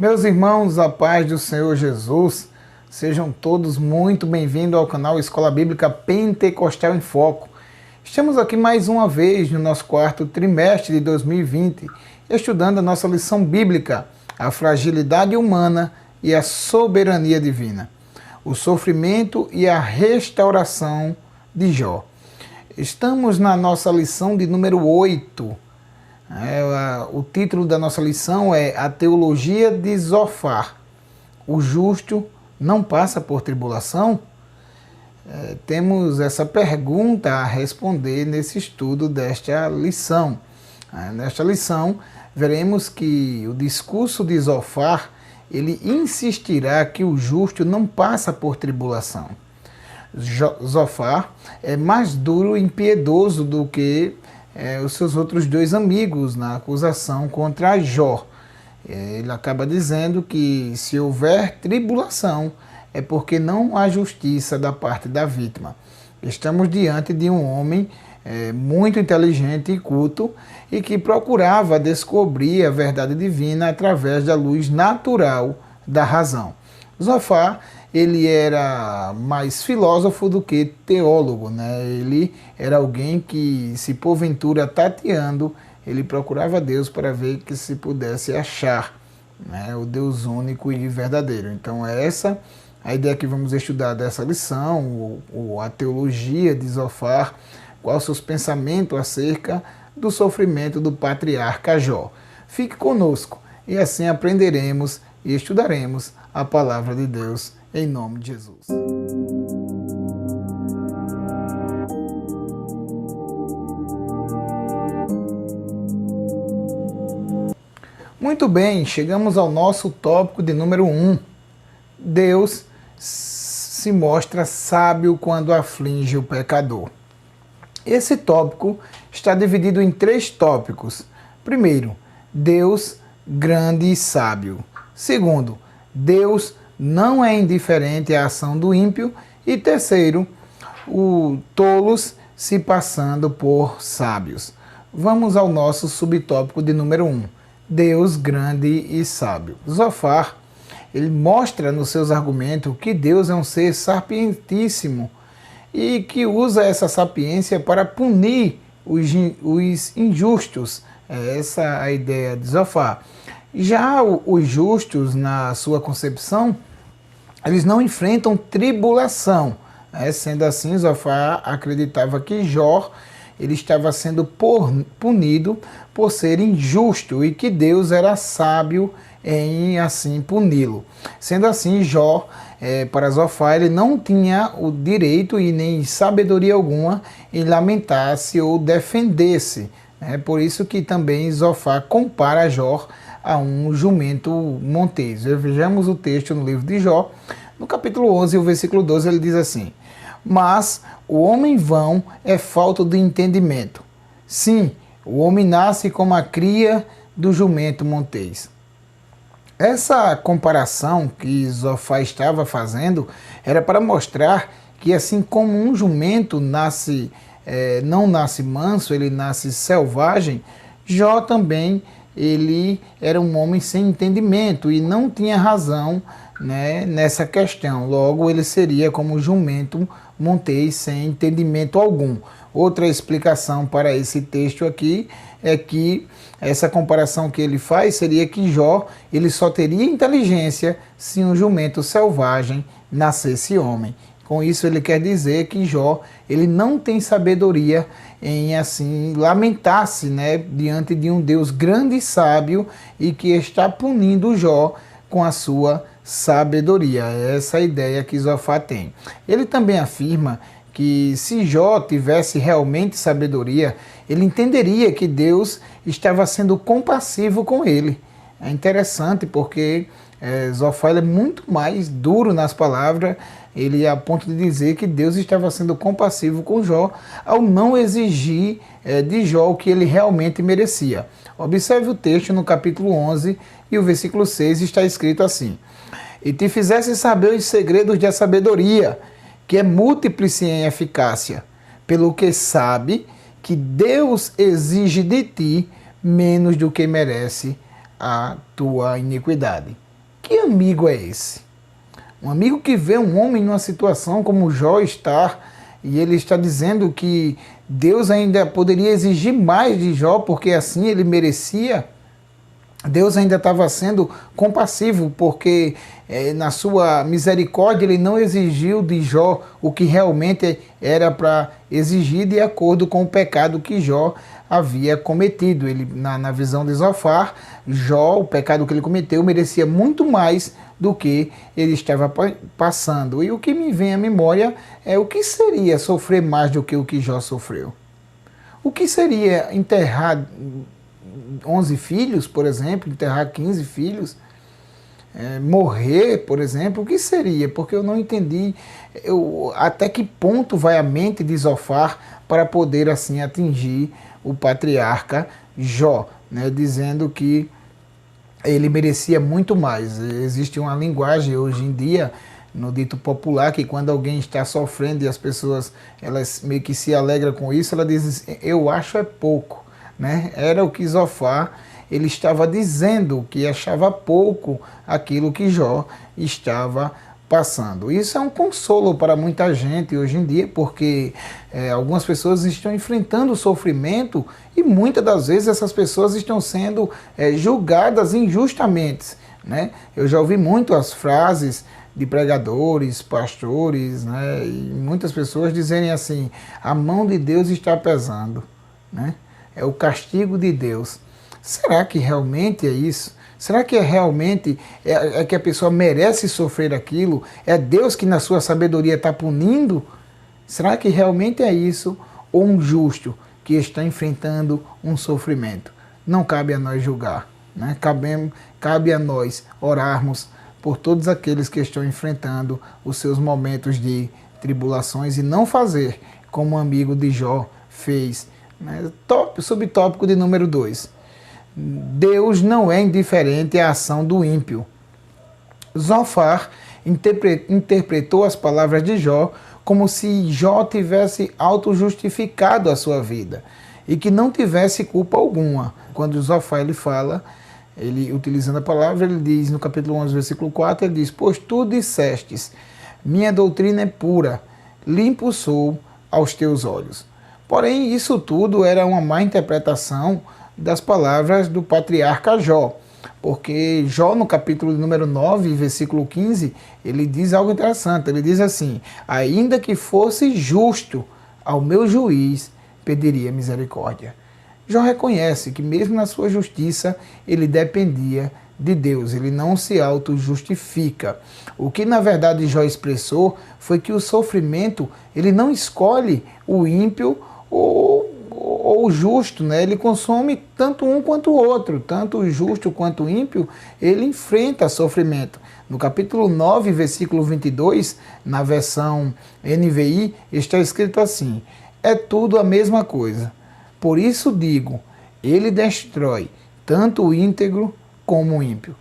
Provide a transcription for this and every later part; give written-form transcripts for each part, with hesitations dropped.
Meus irmãos, a paz do Senhor Jesus, sejam todos muito bem-vindos ao canal Escola Bíblica Pentecostal em Foco. Estamos aqui mais uma vez no nosso quarto trimestre de 2020, estudando a nossa lição bíblica, a fragilidade humana e a soberania divina, o sofrimento e a restauração de Jó. Estamos na nossa lição de número 8. O título da nossa lição é A Teologia de Zofar. O justo não passa por tribulação? Temos essa pergunta a responder nesse estudo desta lição. Nesta lição, veremos que o discurso de Zofar, ele insistirá que o justo não passa por tribulação. Zofar é mais duro e impiedoso do que os seus outros dois amigos na acusação contra Jó. Ele acaba dizendo que se houver tribulação é porque não há justiça da parte da vítima. Estamos diante de um homem muito inteligente e culto e que procurava descobrir a verdade divina através da luz natural da razão. Zofar, ele era mais filósofo do que teólogo, né? Ele era alguém que, se porventura tateando, ele procurava Deus para ver que se pudesse achar, né, o Deus único e verdadeiro. Então é essa a ideia que vamos estudar dessa lição, a teologia de Zofar, quais seus pensamentos acerca do sofrimento do patriarca Jó. Fique conosco e assim aprenderemos e estudaremos a palavra de Deus em nome de Jesus. Muito bem, chegamos ao nosso tópico de número 1. Deus se mostra sábio quando aflige o pecador. Esse tópico está dividido em 3 tópicos. Primeiro, Deus grande e sábio. Segundo, Deus não é indiferente à ação do ímpio. E terceiro, tolos se passando por sábios. Vamos ao nosso subtópico de número 1. Deus grande e sábio. Zofar, ele mostra nos seus argumentos que Deus é um ser sapientíssimo e que usa essa sapiência para punir os injustos. Essa é a ideia de Zofar. Já os justos, na sua concepção, eles não enfrentam tribulação. Sendo assim, Zofar acreditava que Jó ele estava sendo punido por ser injusto e que Deus era sábio em assim puni-lo. Sendo assim, Jó, para Zofar, ele não tinha o direito e nem sabedoria alguma em lamentar-se ou defender-se. Por isso que também Zofar compara Jó a um jumento montês. Vejamos o texto no livro de Jó, no capítulo 11, o versículo 12, ele diz assim: Mas o homem vão é falta de entendimento. Sim, o homem nasce como a cria do jumento montês. Essa comparação que Zofar estava fazendo era para mostrar que assim como um jumento não nasce manso, ele nasce selvagem, Jó também ele era um homem sem entendimento e não tinha razão, né, nessa questão. Logo, ele seria como jumento montês sem entendimento algum. Outra explicação para esse texto aqui é que essa comparação que ele faz seria que Jó ele só teria inteligência se um jumento selvagem nascesse homem. Com isso ele quer dizer que Jó ele não tem sabedoria em assim lamentar-se, né, diante de um Deus grande e sábio e que está punindo Jó com a sua sabedoria. Essa é a ideia que Zofar tem. Ele também afirma que se Jó tivesse realmente sabedoria, ele entenderia que Deus estava sendo compassivo com ele. É interessante porque Zofar é muito mais duro nas palavras, ele a ponto de dizer que Deus estava sendo compassivo com Jó ao não exigir de Jó o que ele realmente merecia. Observe o texto no capítulo 11 e o versículo 6 está escrito assim: E te fizesse saber os segredos da sabedoria, que é múltiplice em eficácia, pelo que sabe que Deus exige de ti menos do que merece a tua iniquidade. Que amigo é esse? Um amigo que vê um homem numa situação como Jó está, e ele está dizendo que Deus ainda poderia exigir mais de Jó, porque assim ele merecia. Deus ainda estava sendo compassivo, porque na sua misericórdia ele não exigiu de Jó o que realmente era para exigir de acordo com o pecado que Jó havia cometido. Ele, na visão de Zofar, Jó, o pecado que ele cometeu, merecia muito mais do que ele estava passando. E o que me vem à memória é o que seria sofrer mais do que o que Jó sofreu. O que seria enterrar 11 filhos, por exemplo, enterrar 15 filhos, morrer, por exemplo, o que seria? Porque eu não entendi até que ponto vai a mente de Zofar para poder assim atingir o patriarca Jó, né, dizendo que ele merecia muito mais. Existe uma linguagem hoje em dia, no dito popular, que quando alguém está sofrendo e as pessoas elas meio que se alegram com isso, ela diz, eu acho é pouco. Né? Era o que Zofar ele estava dizendo, que achava pouco aquilo que Jó estava passando. Isso é um consolo para muita gente hoje em dia, porque algumas pessoas estão enfrentando o sofrimento e muitas das vezes essas pessoas estão sendo julgadas injustamente. Né? Eu já ouvi muito as frases de pregadores, pastores, né? E muitas pessoas dizerem assim, a mão de Deus está pesando, né? É o castigo de Deus. Será que realmente é isso? Será que realmente é que a pessoa merece sofrer aquilo? É Deus que na sua sabedoria está punindo? Será que realmente é isso? Ou um justo que está enfrentando um sofrimento? Não cabe a nós julgar, né? Cabe a nós orarmos por todos aqueles que estão enfrentando os seus momentos de tribulações e não fazer como o amigo de Jó fez. Subtópico de número 2. Deus não é indiferente à ação do ímpio. Zofar interpretou as palavras de Jó como se Jó tivesse auto-justificado a sua vida e que não tivesse culpa alguma. Quando Zofar ele fala, ele utilizando a palavra, ele diz no capítulo 11, versículo 4, ele diz, pois tu dissestes, minha doutrina é pura, limpo sou aos teus olhos. Porém, isso tudo era uma má interpretação das palavras do patriarca Jó. Porque Jó, no capítulo número 9, versículo 15, ele diz algo interessante. Ele diz assim, ainda que fosse justo, ao meu juiz pediria misericórdia. Jó reconhece que mesmo na sua justiça, ele dependia de Deus, ele não se auto-justifica. O que na verdade Jó expressou foi que o sofrimento, ele não escolhe o ímpio ou o justo, né? Ele consome tanto um quanto o outro, tanto o justo quanto o ímpio, ele enfrenta sofrimento. No capítulo 9, versículo 22, na versão NVI, está escrito assim, é tudo a mesma coisa. Por isso digo, ele destrói tanto o íntegro como o ímpio.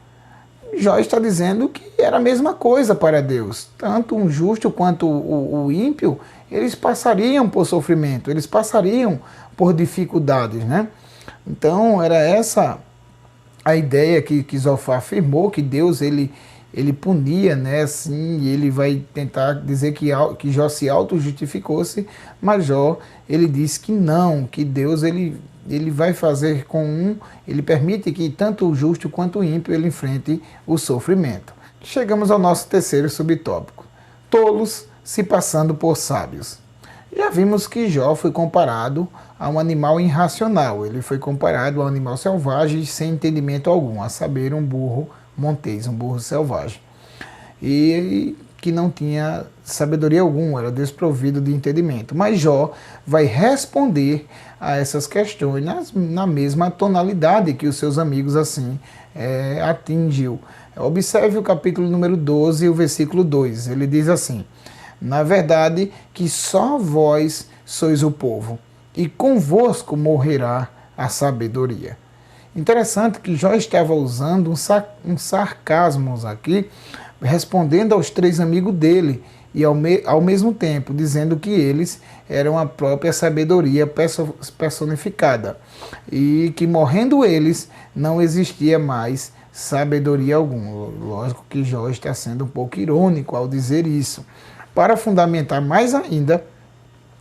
Jó está dizendo que era a mesma coisa para Deus. Tanto um justo quanto o ímpio, eles passariam por sofrimento, eles passariam por dificuldades, né? Então, era essa a ideia que Zofar afirmou, que Deus ele punia, né? Assim, e ele vai tentar dizer que Jó se auto-justificou-se, mas Jó, ele diz que não, que Deus ele vai fazer ele permite que tanto o justo quanto o ímpio ele enfrente o sofrimento. Chegamos ao nosso terceiro subtópico. Tolos se passando por sábios. Já vimos que Jó foi comparado a um animal irracional. Ele foi comparado a um animal selvagem sem entendimento algum, a saber, um burro montês, um burro selvagem. E que não tinha sabedoria alguma, era desprovido de entendimento. Mas Jó vai responder a essas questões na mesma tonalidade que os seus amigos assim atingiu. Observe o capítulo número 12, o versículo 2. Ele diz assim, na verdade que só vós sois o povo, e convosco morrerá a sabedoria. Interessante que Jó estava usando um sarcasmo aqui, respondendo aos três amigos dele, e ao mesmo tempo dizendo que eles eram a própria sabedoria personificada, e que morrendo eles, não existia mais sabedoria alguma. Lógico que Jó está sendo um pouco irônico ao dizer isso. Para fundamentar mais ainda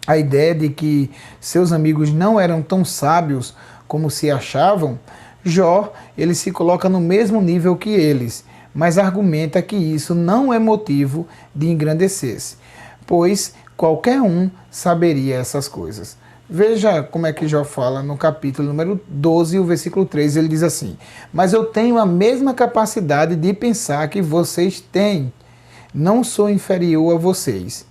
a ideia de que seus amigos não eram tão sábios como se achavam, Jó ele se coloca no mesmo nível que eles, mas argumenta que isso não é motivo de engrandecer-se, pois qualquer um saberia essas coisas. Veja como é que Jó fala no capítulo número 12, o versículo 3, ele diz assim: mas eu tenho a mesma capacidade de pensar que vocês têm, não sou inferior a vocês.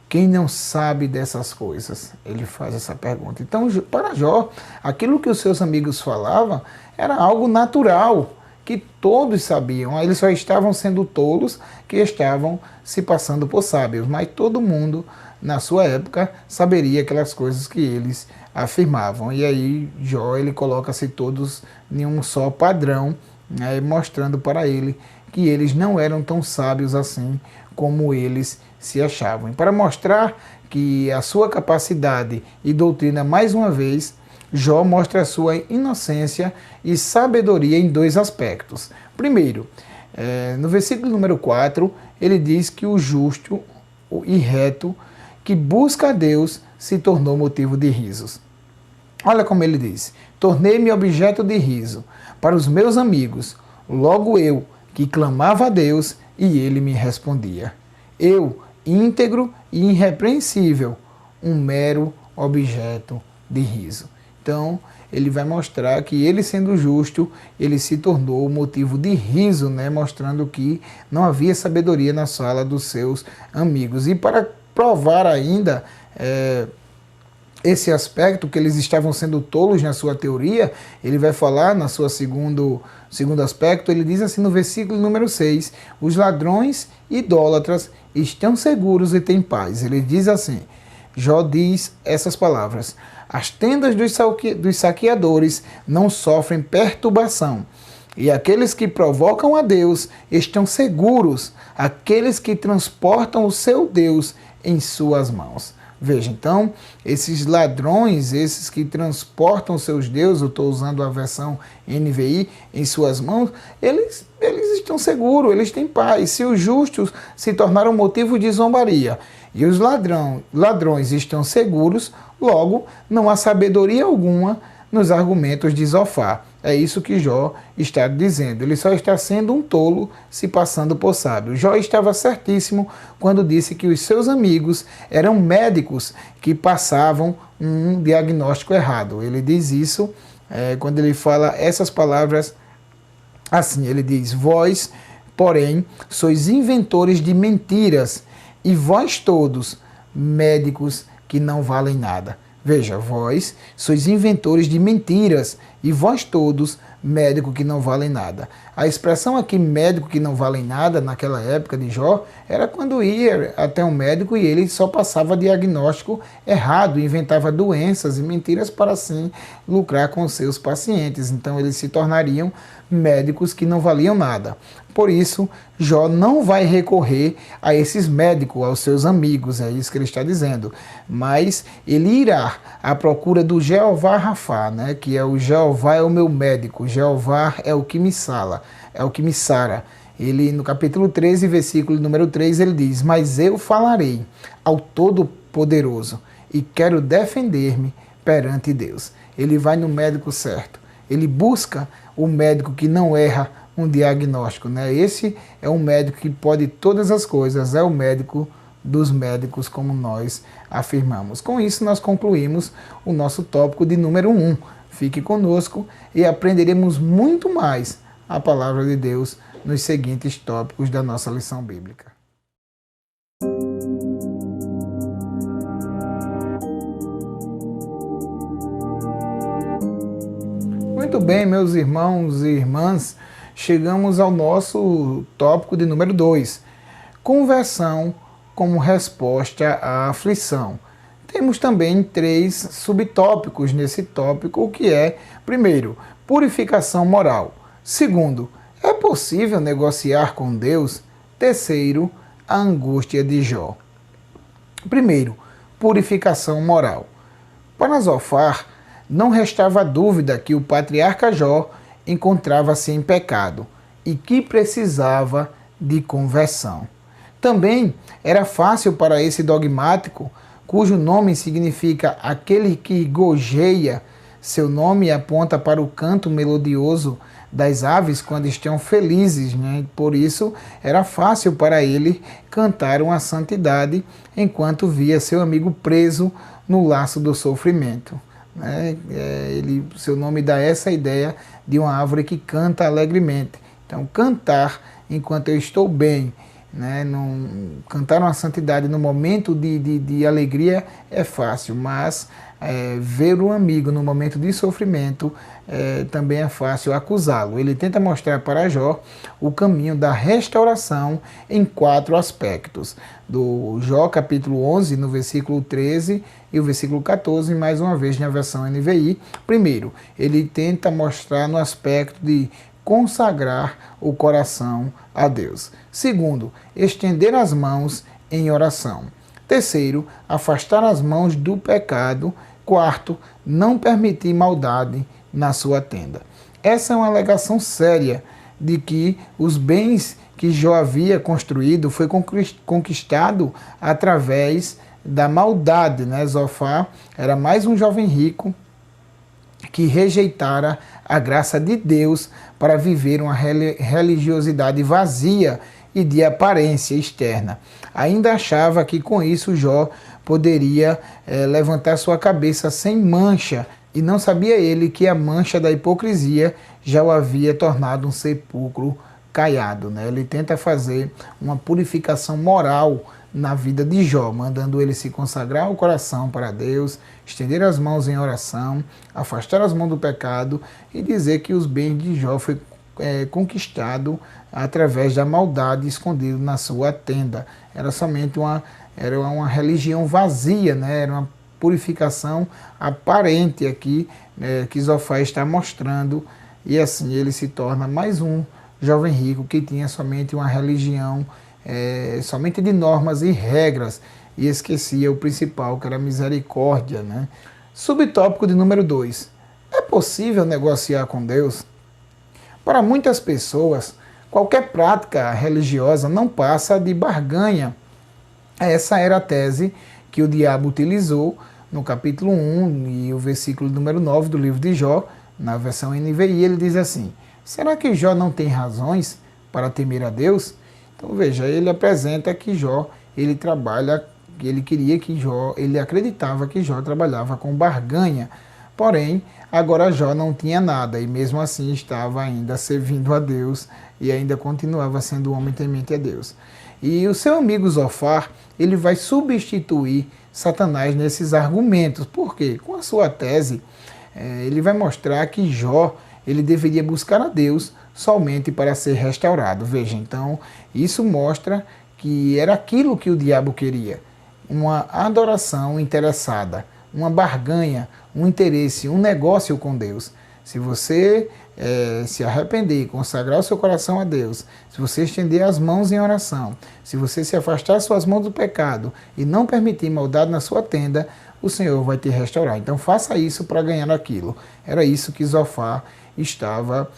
Quem não sabe dessas coisas? Ele faz essa pergunta. Então, para Jó, aquilo que os seus amigos falavam era algo natural, que todos sabiam. Eles só estavam sendo tolos que estavam se passando por sábios, mas todo mundo, na sua época, saberia aquelas coisas que eles afirmavam. E aí, Jó, ele coloca-se todos em um só padrão, né, mostrando para ele que eles não eram tão sábios assim como eles se achavam. E para mostrar que a sua capacidade e doutrina, mais uma vez, Jó mostra a sua inocência e sabedoria em dois aspectos. Primeiro, no versículo número 4, ele diz que o justo e reto que busca a Deus se tornou motivo de risos. Olha como ele diz: tornei-me objeto de riso para os meus amigos, logo eu, que clamava a Deus, e ele me respondia. Eu, íntegro e irrepreensível, um mero objeto de riso. Então, ele vai mostrar que ele, sendo justo, ele se tornou motivo de riso, né? Mostrando que não havia sabedoria na sala dos seus amigos. E para provar ainda esse aspecto, que eles estavam sendo tolos na sua teoria, ele vai falar na sua segundo aspecto, ele diz assim no versículo número 6, os ladrões idólatras estão seguros e têm paz. Ele diz assim, Jó diz essas palavras: as tendas dos saqueadores não sofrem perturbação, e aqueles que provocam a Deus estão seguros, aqueles que transportam o seu Deus em suas mãos. Veja, então, esses ladrões, esses que transportam seus deuses, eu estou usando a versão NVI, em suas mãos, eles estão seguros, eles têm paz. Se os justos se tornaram motivo de zombaria e os ladrões estão seguros, logo não há sabedoria alguma nos argumentos de Zofar. É isso que Jó está dizendo. Ele só está sendo um tolo se passando por sábio. Jó estava certíssimo quando disse que os seus amigos eram médicos que passavam um diagnóstico errado. Ele diz isso quando ele fala essas palavras assim. Ele diz: vós, porém, sois inventores de mentiras, e vós todos, médicos que não valem nada. Veja, vós sois inventores de mentiras, e vós todos, médico que não valem nada. A expressão aqui, médico que não valem nada, naquela época de Jó, era quando ia até um médico e ele só passava diagnóstico errado, inventava doenças e mentiras para assim lucrar com seus pacientes. Então eles se tornariam médicos que não valiam nada. Por isso, Jó não vai recorrer a esses médicos, aos seus amigos, é isso que ele está dizendo. Mas ele irá à procura do Jeová Rafá, né? Que é o Jeová é o meu médico, Jeová é o que me sala, é o que me sara. Ele, no capítulo 13, versículo número 3, ele diz: mas eu falarei ao Todo-Poderoso e quero defender-me perante Deus. Ele vai no médico certo. Ele busca o médico que não erra um diagnóstico, né? Esse é um médico que pode todas as coisas, é o médico dos médicos, como nós afirmamos. Com isso, nós concluímos o nosso tópico de número 1. Fique conosco e aprenderemos muito mais a palavra de Deus nos seguintes tópicos da nossa lição bíblica. Muito bem, meus irmãos e irmãs, chegamos ao nosso tópico de número 2, conversão como resposta à aflição. Temos também 3 subtópicos nesse tópico, o que é, primeiro, purificação moral. Segundo, é possível negociar com Deus? Terceiro, a angústia de Jó. Primeiro, purificação moral. Para Zofar, não restava dúvida que o patriarca Jó encontrava-se em pecado. e que precisava de conversão. Também era fácil para esse dogmático, cujo nome significa aquele que gojeia, seu nome aponta para o canto melodioso das aves quando estão felizes, né? Por isso era fácil para ele cantar uma santidade enquanto via seu amigo preso no laço do sofrimento. Né? Seu nome dá essa ideia de uma árvore que canta alegremente. Então, cantar enquanto eu estou bem, né? Cantar uma santidade no momento de alegria é fácil, mas ver um amigo no momento de sofrimento também é fácil acusá-lo. Ele tenta mostrar para Jó o caminho da restauração em 4 aspectos. Do Jó capítulo 11, no versículo 13 e o versículo 14, mais uma vez na versão NVI. Primeiro, ele tenta mostrar no aspecto de consagrar o coração a Deus. Segundo, estender as mãos em oração. Terceiro, afastar as mãos do pecado. Quarto, não permitir maldade na sua tenda. Essa é uma alegação séria de que os bens que Jó havia construído foi conquistado através da maldade, né? Zofar era mais um jovem rico que rejeitara a graça de Deus para viver uma religiosidade vazia e de aparência externa. Ainda achava que com isso Jó poderia levantar sua cabeça sem mancha, e não sabia ele que a mancha da hipocrisia já o havia tornado um sepulcro caiado. Né? Ele tenta fazer uma purificação moral na vida de Jó, mandando ele se consagrar o coração para Deus, estender as mãos em oração, afastar as mãos do pecado e dizer que os bens de Jó foi conquistado através da maldade escondido na sua tenda. Era somente uma religião vazia, né? Era uma purificação aparente aqui que Zofar está mostrando, e assim ele se torna mais um jovem rico que tinha somente uma religião somente de normas e regras, e esquecia o principal, que era a misericórdia. Né? Subtópico de número 2. É possível negociar com Deus? Para muitas pessoas, qualquer prática religiosa não passa de barganha. Essa era a tese que o diabo utilizou no capítulo 1 e o versículo número 9 do livro de Jó, na versão NVI. Ele diz assim: será que Jó não tem razões para temer a Deus? Então veja, ele apresenta que Jó, ele acreditava que Jó trabalhava com barganha, porém, agora Jó não tinha nada, e mesmo assim estava ainda servindo a Deus, e ainda continuava sendo um homem temente a Deus. E o seu amigo Zofar, ele vai substituir Satanás nesses argumentos. Por quê? Com a sua tese, ele vai mostrar que Jó, ele deveria buscar a Deus somente para ser restaurado. Veja, então, isso mostra que era aquilo que o diabo queria. Uma adoração interessada, uma barganha, um interesse, um negócio com Deus. Se você se arrepender, consagrar o seu coração a Deus, se você estender as mãos em oração, se você se afastar suas mãos do pecado e não permitir maldade na sua tenda, o Senhor vai te restaurar. Então faça isso para ganhar aquilo. Era isso que Zofar estava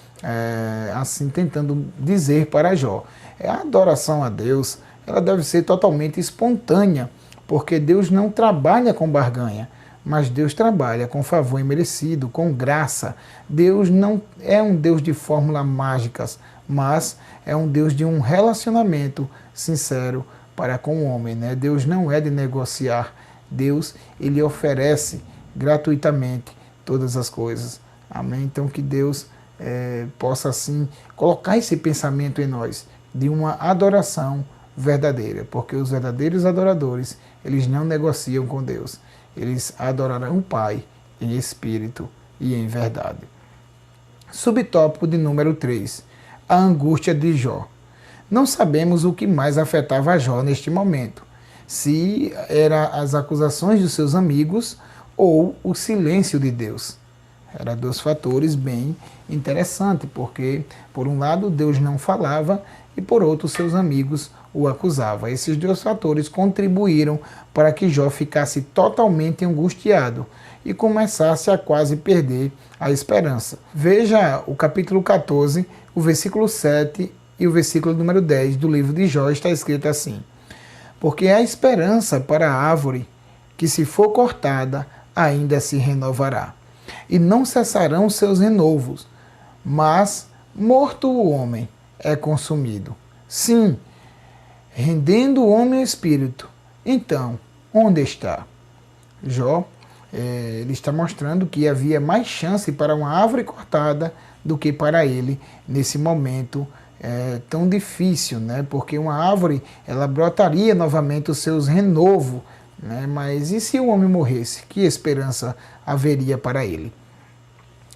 assim tentando dizer para Jó. A adoração a Deus, ela deve ser totalmente espontânea, porque Deus não trabalha com barganha, mas Deus trabalha com favor imerecido, com graça. Deus não é um Deus de fórmulas mágicas, mas é um Deus de um relacionamento sincero para com o homem. Né? Deus não é de negociar. Deus, ele oferece gratuitamente todas as coisas. Amém? Então que Deus possa assim colocar esse pensamento em nós, de uma adoração verdadeira, porque os verdadeiros adoradores, eles não negociam com Deus. Eles adorarão o Pai em espírito e em verdade. Subtópico de número 3. A angústia de Jó. Não sabemos o que mais afetava Jó neste momento. Se eram as acusações dos seus amigos ou o silêncio de Deus. Eram 2 fatores bem interessantes, porque, por um lado, Deus não falava e, por outro, seus amigos o acusavam. Esses 2 fatores contribuíram para que Jó ficasse totalmente angustiado e começasse a quase perder a esperança. Veja o capítulo 14, o versículo 7 e o versículo número 10 do livro de Jó está escrito assim: porque há esperança para a árvore que, se for cortada, ainda se renovará, e não cessarão seus renovos, mas, morto o homem, é consumido. Sim, rendendo o homem o espírito, então, onde está? Jó, ele está mostrando que havia mais chance para uma árvore cortada do que para ele nesse momento tão difícil, né? Porque uma árvore, ela brotaria novamente os seus renovos, né? Mas e se o homem morresse? Que esperança haveria para ele?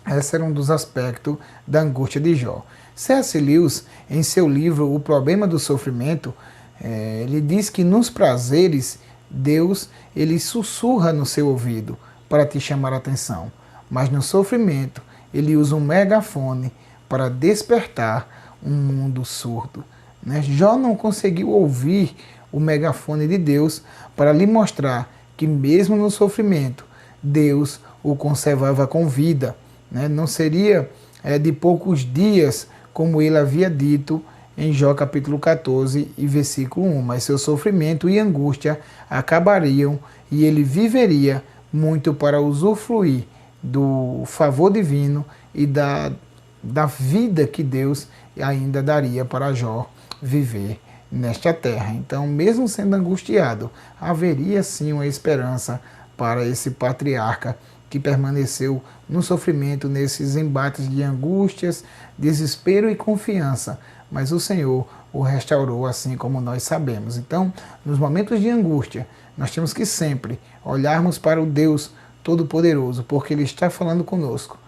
Esse era um dos aspectos da angústia de Jó. C.S. Lewis, em seu livro O Problema do Sofrimento, ele diz que nos prazeres, Deus ele sussurra no seu ouvido para te chamar a atenção, mas no sofrimento, ele usa um megafone para despertar um mundo surdo. Né? Jó não conseguiu ouvir o megafone de Deus para lhe mostrar que mesmo no sofrimento, Deus o conservava com vida. Né? Não seria de poucos dias, como ele havia dito em Jó capítulo 14 e versículo 1, mas seu sofrimento e angústia acabariam e ele viveria muito para usufruir do favor divino e da vida que Deus ainda daria para Jó viver nesta terra. Então, mesmo sendo angustiado, haveria sim uma esperança para esse patriarca que permaneceu no sofrimento, nesses embates de angústias, desespero e confiança, mas o Senhor o restaurou, assim como nós sabemos. Então, nos momentos de angústia, nós temos que sempre olharmos para o Deus Todo-Poderoso, porque Ele está falando conosco.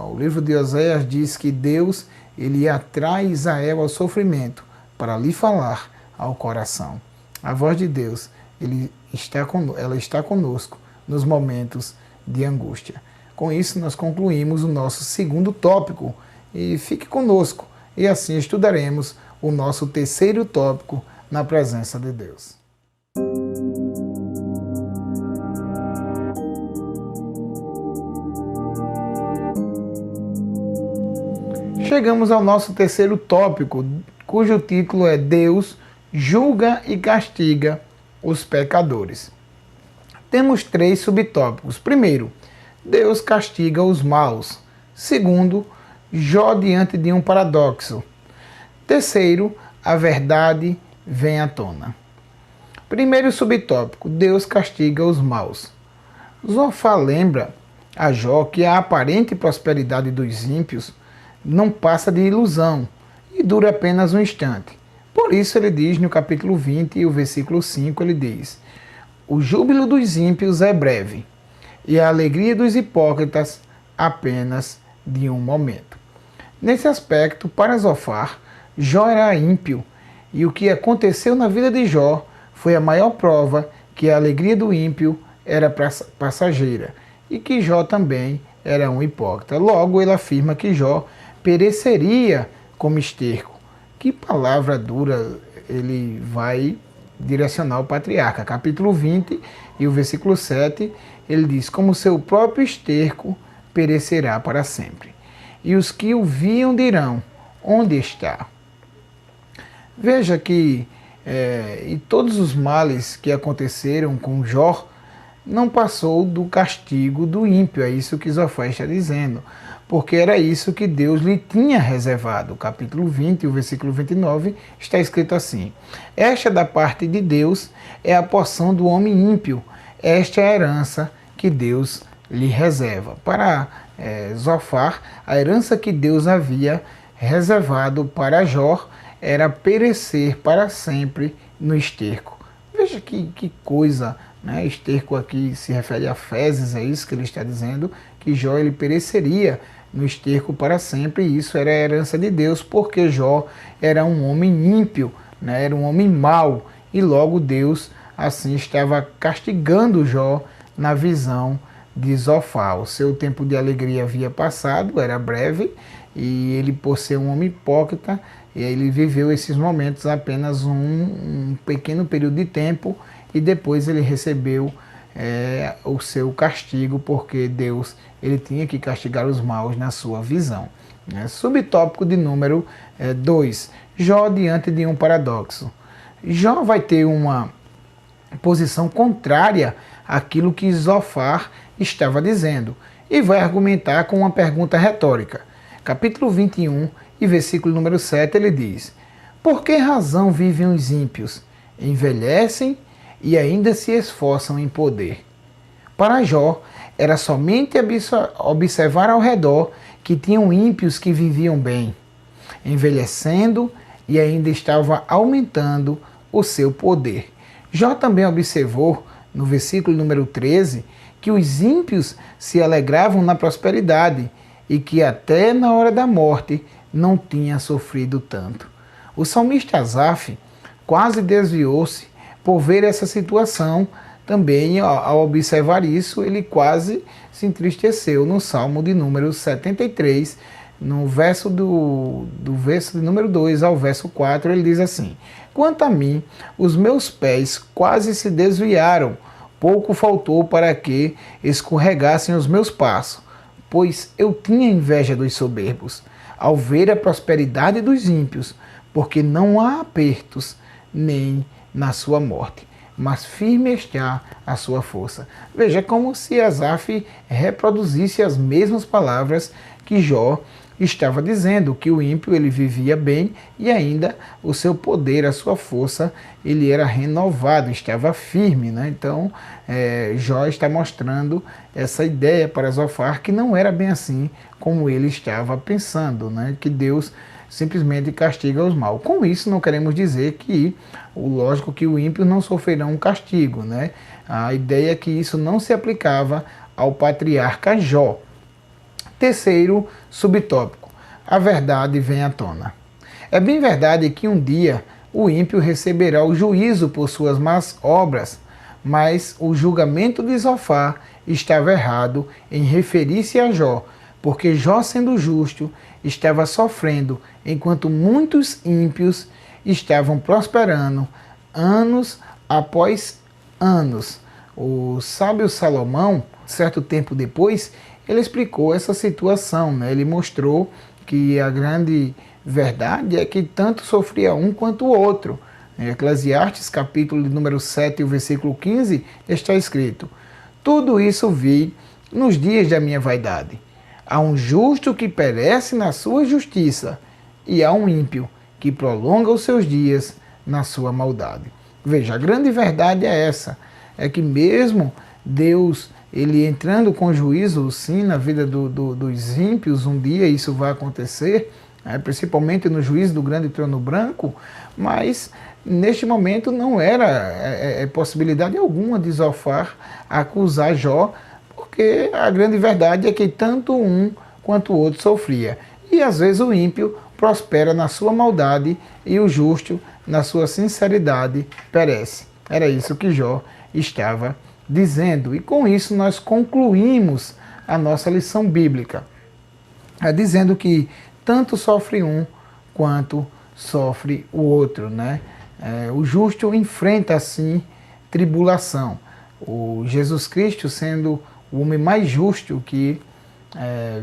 O livro de Oséias diz que Deus ele atrai Israel ao sofrimento para lhe falar ao coração. A voz de Deus ela está conosco nos momentos de angústia. Com isso, nós concluímos o nosso segundo tópico. E fique conosco, e assim estudaremos o nosso terceiro tópico na presença de Deus. Chegamos ao nosso terceiro tópico, cujo título é Deus julga e castiga os pecadores. Temos 3 subtópicos. Primeiro, Deus castiga os maus. Segundo, Jó diante de um paradoxo. Terceiro, a verdade vem à tona. Primeiro subtópico, Deus castiga os maus. Zofar lembra a Jó que a aparente prosperidade dos ímpios não passa de ilusão e dura apenas um instante. Por isso ele diz no capítulo 20 e o versículo 5, ele diz: o júbilo dos ímpios é breve e a alegria dos hipócritas apenas de um momento. Nesse aspecto, para Zofar, Jó era ímpio, e o que aconteceu na vida de Jó foi a maior prova que a alegria do ímpio era passageira, e que Jó também era um hipócrita. Logo, ele afirma que Jó pereceria como esterco. Que palavra dura ele vai direcionar ao patriarca. Capítulo 20 e o versículo 7, ele diz: como seu próprio esterco perecerá para sempre. E os que o viam dirão: onde está? Veja que e todos os males que aconteceram com Jó não passou do castigo do ímpio. É isso que Zofar está dizendo, porque era isso que Deus lhe tinha reservado. Capítulo 20, o versículo 29, está escrito assim: esta da parte de Deus é a porção do homem ímpio, esta é a herança que Deus lhe reserva. Para Zofar, a herança que Deus havia reservado para Jó era perecer para sempre no esterco. Veja que coisa, né? Esterco aqui se refere a fezes, é isso que ele está dizendo, que Jó ele pereceria no esterco para sempre, e isso era a herança de Deus, porque Jó era um homem ímpio, né? Era um homem mau, e logo Deus assim estava castigando Jó na visão de Zofar. O seu tempo de alegria havia passado, era breve, e ele, por ser um homem hipócrita, ele viveu esses momentos apenas um pequeno período de tempo, e depois ele recebeu o seu castigo, porque Deus ele tinha que castigar os maus na sua visão. né? Subtópico de número 2, Jó diante de um paradoxo. Jó vai ter uma posição contrária àquilo que Zofar estava dizendo e vai argumentar com uma pergunta retórica. Capítulo 21 e versículo número 7, ele diz: por que razão vivem os ímpios? Envelhecem e ainda se esforçam em poder. Para Jó, era somente observar ao redor que tinham ímpios que viviam bem, envelhecendo e ainda estava aumentando o seu poder. Jó também observou, no versículo número 13, que os ímpios se alegravam na prosperidade e que até na hora da morte não tinha sofrido tanto. O salmista Asaf quase desviou-se por ver essa situação. Também, ao observar isso, ele quase se entristeceu. No Salmo de número 73, no verso do verso de número 2 ao verso 4, ele diz assim: quanto a mim, os meus pés quase se desviaram, pouco faltou para que escorregassem os meus passos, pois eu tinha inveja dos soberbos, ao ver a prosperidade dos ímpios, porque não há apertos nem na sua morte, mas firme está a sua força. Veja, como se Asaf reproduzisse as mesmas palavras que Jó estava dizendo, que o ímpio ele vivia bem e ainda o seu poder, a sua força, ele era renovado, estava firme, né? Então, Jó está mostrando essa ideia para Zofar que não era bem assim como ele estava pensando, né? Que Deus simplesmente castiga os maus. Com isso, não queremos dizer que, lógico que o ímpio não sofrerá um castigo, né? A ideia é que isso não se aplicava ao patriarca Jó. Terceiro subtópico, a verdade vem à tona. É bem verdade que um dia o ímpio receberá o juízo por suas más obras, mas o julgamento de Zofar estava errado em referir-se a Jó, porque Jó, sendo justo, estava sofrendo, enquanto muitos ímpios estavam prosperando anos após anos. O sábio Salomão, certo tempo depois, ele explicou essa situação, né? Ele mostrou que a grande verdade é que tanto sofria um quanto o outro. Em Eclesiastes, capítulo de número 7, o versículo 15, está escrito: tudo isso vi nos dias da minha vaidade. Há um justo que perece na sua justiça, e há um ímpio que prolonga os seus dias na sua maldade. Veja, a grande verdade é essa, é que mesmo Deus, ele entrando com juízo, sim, na vida dos ímpios, um dia isso vai acontecer, principalmente no juízo do grande trono branco, mas neste momento não era possibilidade alguma de Zofar acusar Jó, porque a grande verdade é que tanto um quanto o outro sofria. E às vezes o ímpio prospera na sua maldade e o justo, na sua sinceridade, perece. Era isso que Jó estava dizendo. E com isso nós concluímos a nossa lição bíblica, dizendo que tanto sofre um quanto sofre o outro, né? O justo enfrenta assim tribulação. O Jesus Cristo, sendo o homem mais justo que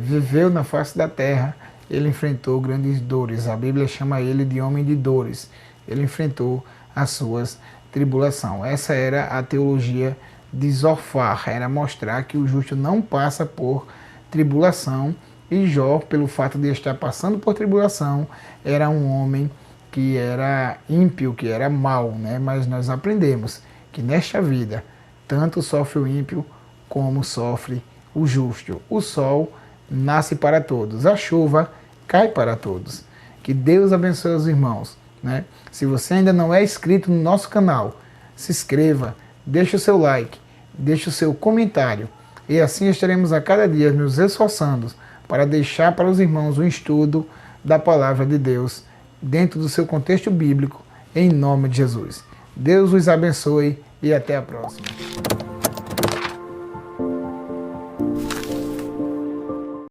viveu na face da terra, ele enfrentou grandes dores. A Bíblia chama ele de homem de dores. Ele enfrentou as suas tribulações. Essa era a teologia de Zofar, era mostrar que o justo não passa por tribulação, e Jó, pelo fato de estar passando por tribulação, era um homem que era ímpio, que era mau, né? Mas nós aprendemos que nesta vida tanto sofre o ímpio como sofre o justo. O sol nasce para todos, a chuva cai para todos. Que Deus abençoe os irmãos, né? Se você ainda não é inscrito no nosso canal, se inscreva, deixe o seu like, deixe o seu comentário, e assim estaremos a cada dia nos esforçando para deixar para os irmãos o estudo da palavra de Deus dentro do seu contexto bíblico, em nome de Jesus. Deus os abençoe e até a próxima.